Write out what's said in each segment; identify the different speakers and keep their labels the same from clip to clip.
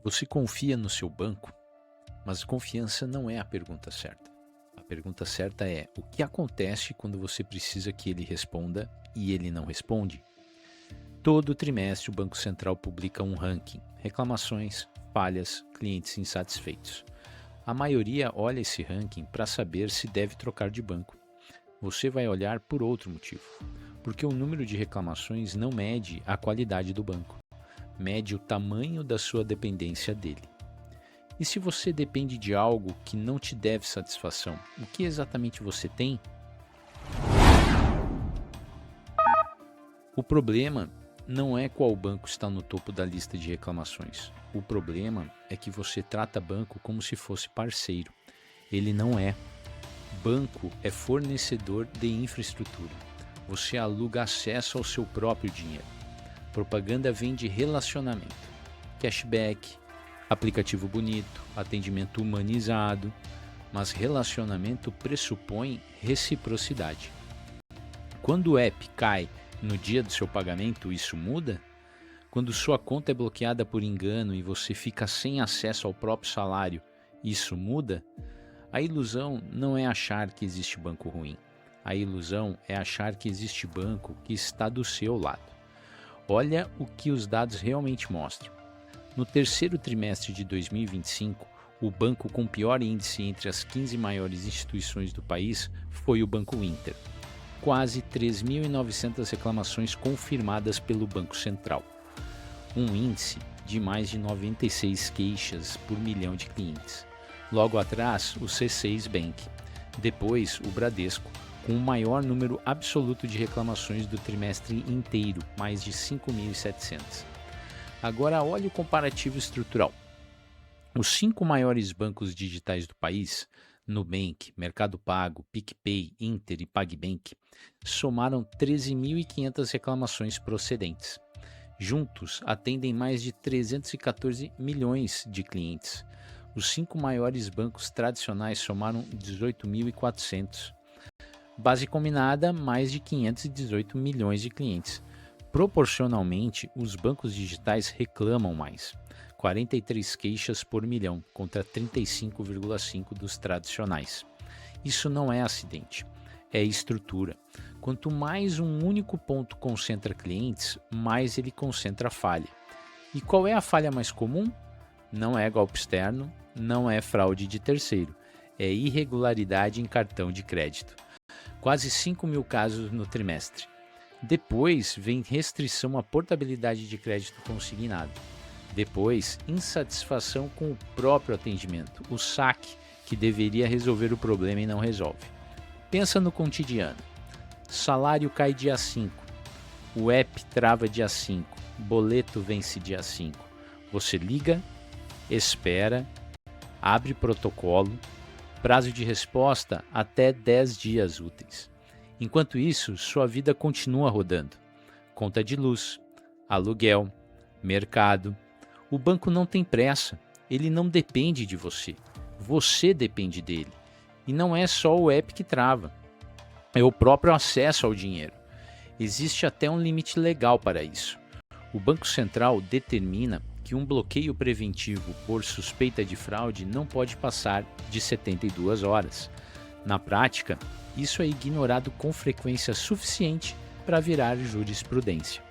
Speaker 1: Você confia no seu banco, mas confiança não é a pergunta certa. A pergunta certa é: o que acontece quando você precisa que ele responda e ele não responde? Todo trimestre o Banco Central publica um ranking: reclamações, falhas, clientes insatisfeitos. A maioria olha esse ranking para saber se deve trocar de banco. Você vai olhar por outro motivo, porque o número de reclamações não mede a qualidade do banco, mede o tamanho da sua dependência dele. E se você depende de algo que não te deve satisfação, o que exatamente você tem? O problema não é qual banco está no topo da lista de reclamações. O problema é que você trata banco como se fosse parceiro. Ele não é. Banco é fornecedor de infraestrutura. Você aluga acesso ao seu próprio dinheiro. Propaganda vende relacionamento, cashback, aplicativo bonito, atendimento humanizado, mas relacionamento pressupõe reciprocidade. Quando o app cai no dia do seu pagamento, isso muda? Quando sua conta é bloqueada por engano e você fica sem acesso ao próprio salário, isso muda? A ilusão não é achar que existe banco ruim. A ilusão é achar que existe banco que está do seu lado. Olha o que os dados realmente mostram. No terceiro trimestre de 2025, o banco com pior índice entre as 15 maiores instituições do país foi o Banco Inter. Quase 3.900 reclamações confirmadas pelo Banco Central. Um índice de mais de 96 queixas por milhão de clientes. Logo atrás, o C6 Bank. Depois, o Bradesco, com o maior número absoluto de reclamações do trimestre inteiro, mais de 5.700. Agora, olhe o comparativo estrutural. Os 5 maiores bancos digitais do país, Nubank, Mercado Pago, PicPay, Inter e PagBank, somaram 13.500 reclamações procedentes. Juntos, atendem mais de 314 milhões de clientes. Os 5 maiores bancos tradicionais somaram 18.400. Base combinada, mais de 518 milhões de clientes. Proporcionalmente, os bancos digitais reclamam mais. 43 queixas por milhão contra 35,5 dos tradicionais. Isso não é acidente, é estrutura. Quanto mais um único ponto concentra clientes, mais ele concentra falha. E qual é a falha mais comum? Não é golpe externo, não é fraude de terceiro, é irregularidade em cartão de crédito. Quase 5 mil casos no trimestre. Depois vem restrição à portabilidade de crédito consignado. Depois, insatisfação com o próprio atendimento, o saque, que deveria resolver o problema e não resolve. Pensa no cotidiano. Salário cai dia 5, o app trava dia 5, boleto vence dia 5. Você liga, espera, abre protocolo, prazo de resposta até 10 dias úteis. Enquanto isso, sua vida continua rodando. Conta de luz, aluguel, mercado. O banco não tem pressa, ele não depende de você. Você depende dele. E não é só o app que trava, é o próprio acesso ao dinheiro. Existe até um limite legal para isso. O Banco Central determina que um bloqueio preventivo por suspeita de fraude não pode passar de 72 horas. Na prática, isso é ignorado com frequência suficiente para virar jurisprudência.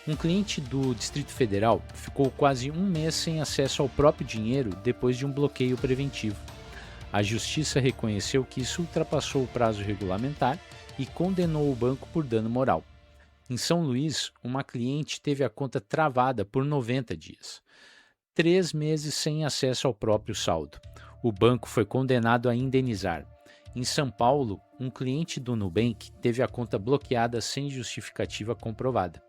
Speaker 1: Um cliente do Distrito Federal ficou quase um mês sem acesso ao próprio dinheiro depois de um bloqueio preventivo. A Justiça reconheceu que isso ultrapassou o prazo regulamentar e condenou o banco por dano moral. Em São Luís, uma cliente teve a conta travada por 90 dias. 3 meses sem acesso ao próprio saldo. O banco foi condenado a indenizar. Em São Paulo, um cliente do Nubank teve a conta bloqueada sem justificativa comprovada.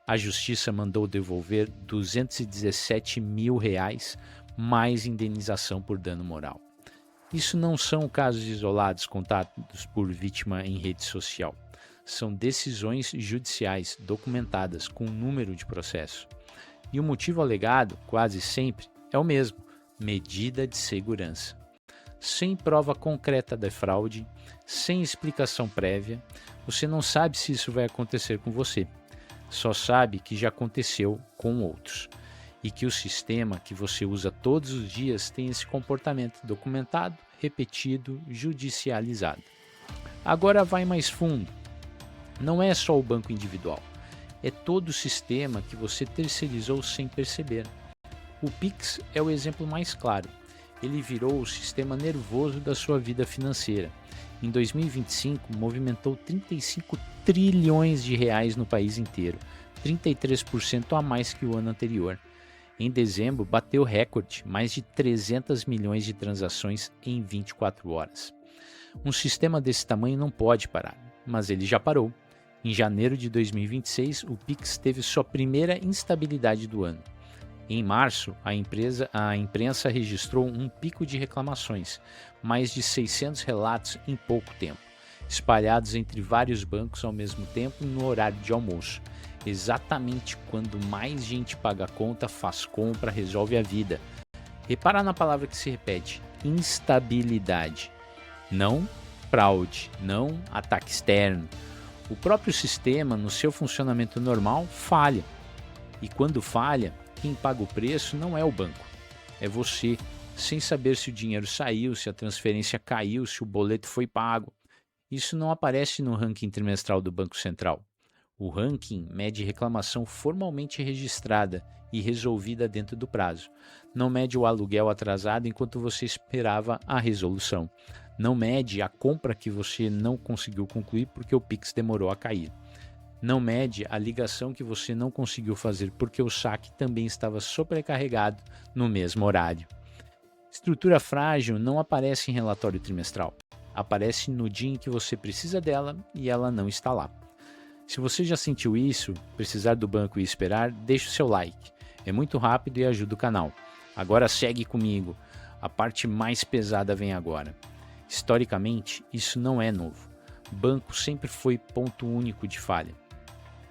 Speaker 1: A Justiça mandou devolver R$ 217 mil mais indenização por dano moral. Isso não são casos isolados contados por vítima em rede social. São decisões judiciais documentadas com número de processo. E o motivo alegado, quase sempre, é o mesmo: medida de segurança. Sem prova concreta da fraude, sem explicação prévia, você não sabe se isso vai acontecer com você. Só sabe que já aconteceu com outros. e que o sistema que você usa todos os dias tem esse comportamento documentado, repetido, judicializado. Agora vai mais fundo. Não é só o banco individual, é todo o sistema que você terceirizou sem perceber. O Pix é o exemplo mais claro. Ele virou o sistema nervoso da sua vida financeira. Em 2025, movimentou 35 trilhões de reais no país inteiro, 33% a mais que o ano anterior. Em dezembro, bateu recorde, mais de 300 milhões de transações em 24 horas. Um sistema desse tamanho não pode parar, mas ele já parou. Em janeiro de 2026, o Pix teve sua primeira instabilidade do ano. Em março, a imprensa registrou um pico de reclamações, mais de 600 relatos em pouco tempo, espalhados entre vários bancos ao mesmo tempo no horário de almoço. Exatamente quando mais gente paga a conta, faz compra, resolve a vida. Repara na palavra que se repete: instabilidade. Não fraude, não ataque externo. O próprio sistema, no seu funcionamento normal, falha. E quando falha, quem paga o preço não é o banco, é você, sem saber se o dinheiro saiu, se a transferência caiu, se o boleto foi pago. Isso não aparece no ranking trimestral do Banco Central. O ranking mede reclamação formalmente registrada e resolvida dentro do prazo. Não mede o aluguel atrasado enquanto você esperava a resolução. Não mede a compra que você não conseguiu concluir porque o Pix demorou a cair. Não mede a ligação que você não conseguiu fazer porque o saque também estava sobrecarregado no mesmo horário. Estrutura frágil não aparece em relatório trimestral. Aparece no dia em que você precisa dela e ela não está lá. Se você já sentiu isso, precisar do banco e esperar, deixe o seu like. É muito rápido e ajuda o canal. Agora segue comigo. A parte mais pesada vem agora. Historicamente, isso não é novo. Banco sempre foi ponto único de falha.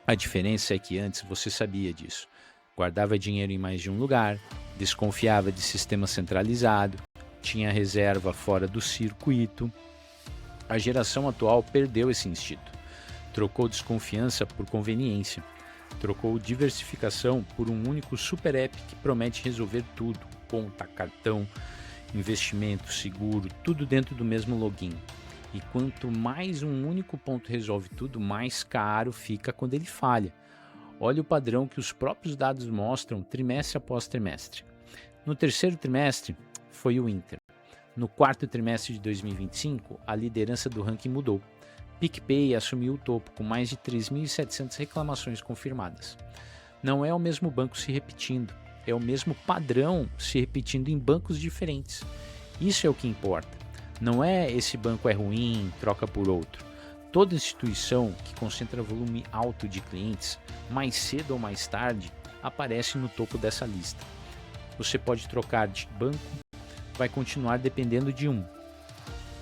Speaker 1: A diferença é que antes você sabia disso. Guardava dinheiro em mais de um lugar, desconfiava de sistema centralizado, tinha reserva fora do circuito. A geração atual perdeu esse instinto. Trocou desconfiança por conveniência. Trocou diversificação por um único super app que promete resolver tudo. Conta, cartão, investimento, seguro, tudo dentro do mesmo login. E quanto mais um único ponto resolve tudo, mais caro fica quando ele falha. Olha o padrão que os próprios dados mostram trimestre após trimestre. No terceiro trimestre, foi o Inter. No quarto trimestre de 2025, a liderança do ranking mudou. PicPay assumiu o topo com mais de 3.700 reclamações confirmadas. Não é o mesmo banco se repetindo, é o mesmo padrão se repetindo em bancos diferentes. Isso é o que importa. Não é esse banco é ruim, troca por outro. Toda instituição que concentra volume alto de clientes, mais cedo ou mais tarde, aparece no topo dessa lista. Você pode trocar de banco, vai continuar dependendo de um.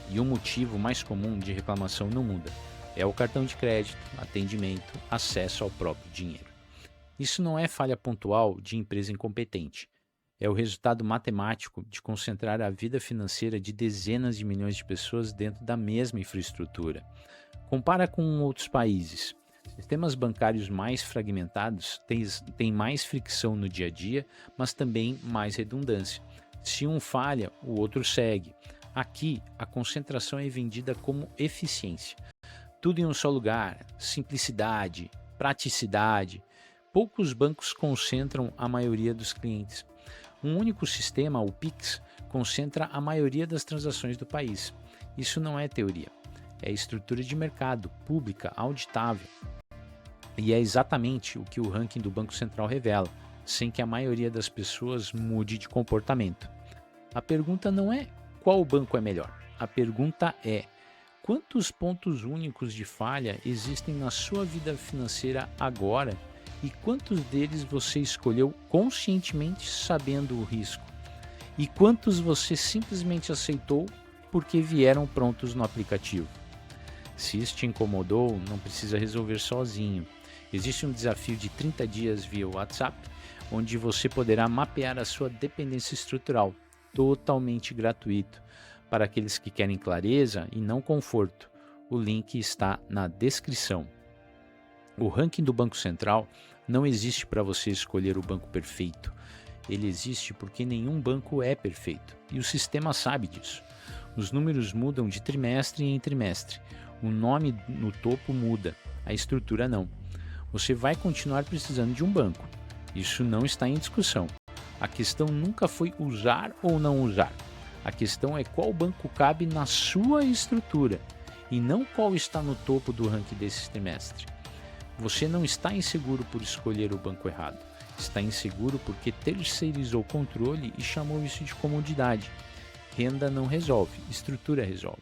Speaker 1: E o motivo mais comum de reclamação não muda. É o cartão de crédito, atendimento, acesso ao próprio dinheiro. Isso não é falha pontual de empresa incompetente. É o resultado matemático de concentrar a vida financeira de dezenas de milhões de pessoas dentro da mesma infraestrutura. Compara com outros países. Sistemas bancários mais fragmentados têm mais fricção no dia a dia, mas também mais redundância. Se um falha, o outro segue. Aqui, a concentração é vendida como eficiência. Tudo em um só lugar, simplicidade, praticidade. Poucos bancos concentram a maioria dos clientes. Um único sistema, o Pix, concentra a maioria das transações do país. Isso não é teoria, é estrutura de mercado, pública, auditável. E é exatamente o que o ranking do Banco Central revela, sem que a maioria das pessoas mude de comportamento. A pergunta não é qual banco é melhor. A pergunta é quantos pontos únicos de falha existem na sua vida financeira agora e quantos deles você escolheu conscientemente sabendo o risco? E quantos você simplesmente aceitou porque vieram prontos no aplicativo? Se isso te incomodou, não precisa resolver sozinho. Existe um desafio de 30 dias via WhatsApp, onde você poderá mapear a sua dependência estrutural, totalmente gratuito, para aqueles que querem clareza e não conforto. O link está na descrição. O ranking do Banco Central não existe para você escolher o banco perfeito. Ele existe porque nenhum banco é perfeito, e o sistema sabe disso. Os números mudam de trimestre em trimestre. O nome no topo muda, a estrutura não. Você vai continuar precisando de um banco. Isso não está em discussão. A questão nunca foi usar ou não usar. A questão é qual banco cabe na sua estrutura e não qual está no topo do ranking desse trimestre. Você não está inseguro por escolher o banco errado. Está inseguro porque terceirizou o controle e chamou isso de comodidade. Renda não resolve, estrutura resolve.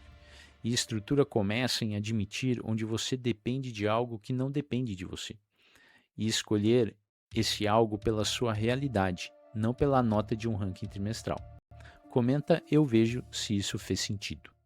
Speaker 1: E estrutura começa em admitir onde você depende de algo que não depende de você. E escolher esse algo pela sua realidade, não pela nota de um ranking trimestral. Comenta, eu vejo se isso fez sentido.